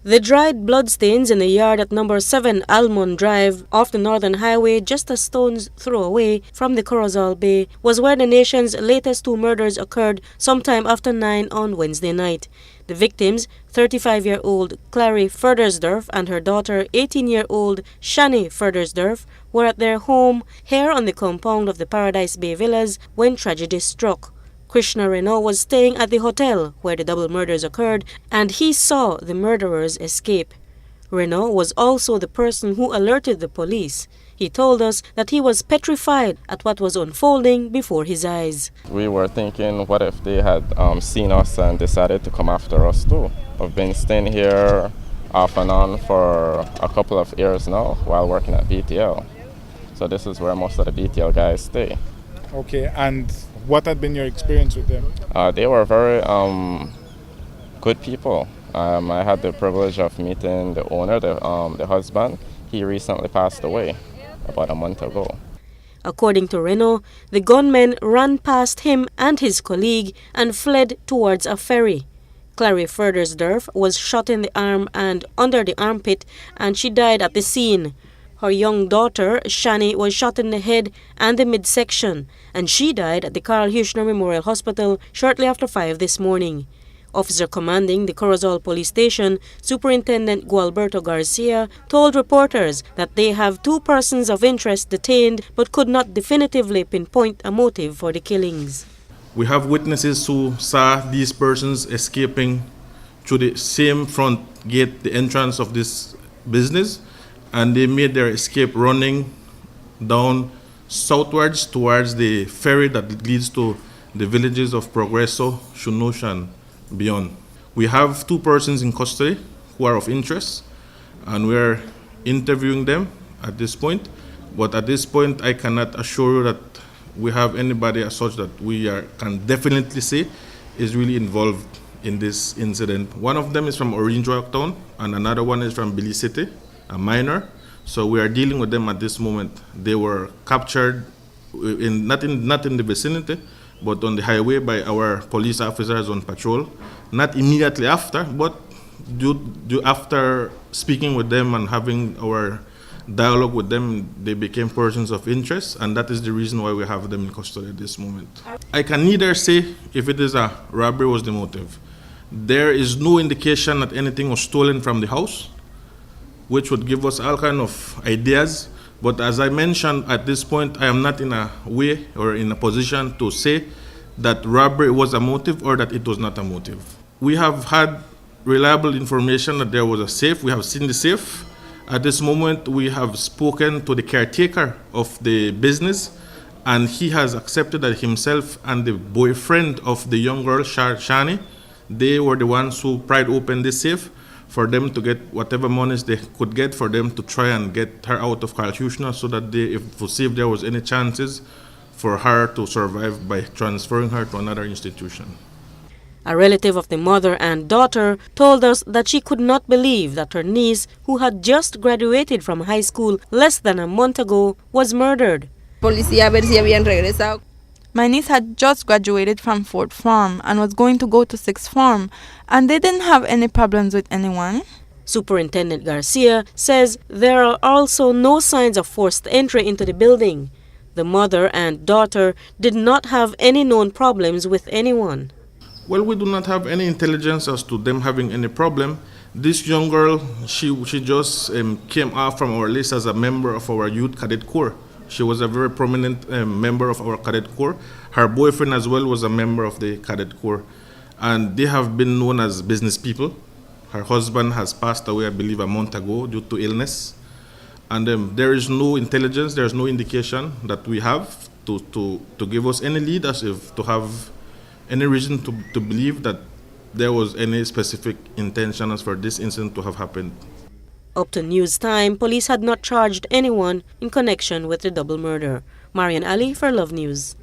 The dried bloodstains in the yard at number 7 Almond Drive off the Northern Highway, just a stone's throw away from the Corozal Bay, was where the nation's latest 2 murders occurred sometime after 9 on Wednesday night. The victims, 35-year-old Clary Ferdersdorf and her daughter, 18-year-old Shani Ferdersdorf, were at their home here on the compound of the Paradise Bay Villas when tragedy struck. Krishna Renault was staying at the hotel where the double murders occurred, and he saw the murderers escape. Renault was also the person who alerted the police. He told us that he was petrified at what was unfolding before his eyes. We were thinking, what if they had seen us and decided to come after us too? I've been staying here off and on for a couple of years now while working at BTL. So this is where most of the BTL guys stay. Okay, and what had been your experience with them? They were very good people. I had the privilege of meeting the owner, the husband. He recently passed away about a month ago. According to Renault, the gunmen ran past him and his colleague and fled towards a ferry. Clary Ferdersdorf was shot in the arm and under the armpit, and she died at the scene. Her young daughter, Shani, was shot in the head and the midsection, and she died at the Carl Huchner Memorial Hospital shortly after 5 this morning. Officer commanding the Corozal Police Station, Superintendent Gualberto Garcia, told reporters that they have 2 persons of interest detained but could not definitively pinpoint a motive for the killings. We have witnesses who saw these persons escaping through the same front gate, the entrance of this business, and they made their escape running down southwards towards the ferry that leads to the villages of Progreso, Shunush, and beyond. We have 2 persons in custody who are of interest, and we're interviewing them at this point. But at this point, I cannot assure you that we have anybody as such that can definitely say is really involved in this incident. One of them is from Orange Town, and another one is from Billy City, a minor. So we are dealing with them at this moment. They were captured not in the vicinity, but on the highway by our police officers on patrol. Not immediately after, but after speaking with them and having our dialogue with them, they became persons of interest, and that is the reason why we have them in custody at this moment. I can neither say if it is a robbery was the motive. There is no indication that anything was stolen from the house, which would give us all kind of ideas. But as I mentioned, at this point, I am not in a way or in a position to say that robbery was a motive or that it was not a motive. We have had reliable information that there was a safe. We have seen the safe. At this moment, we have spoken to the caretaker of the business, and he has accepted that himself and the boyfriend of the young girl, Shani, they were the ones who pried open the safe for them to get whatever monies they could get for them to try and get her out of Carl Huchner, so that to see if there was any chances for her to survive by transferring her to another institution. A relative of the mother and daughter told us that she could not believe that her niece, who had just graduated from high school less than a month ago, was murdered. My niece had just graduated from 4th form and was going to go to 6th form, and they didn't have any problems with anyone. Superintendent Garcia says there are also no signs of forced entry into the building. The mother and daughter did not have any known problems with anyone. Well, we do not have any intelligence as to them having any problem. This young girl, she just came off from our list as a member of our youth cadet corps. She was a very prominent member of our cadet corps. Her boyfriend as well was a member of the cadet corps. And they have been known as business people. Her husband has passed away, I believe, a month ago due to illness. And there is no intelligence, there is no indication that we have to give us any lead as if to have any reason to believe that there was any specific intention as for this incident to have happened. Up to news time, police had not charged anyone in connection with the double murder. Marian Ali for Love News.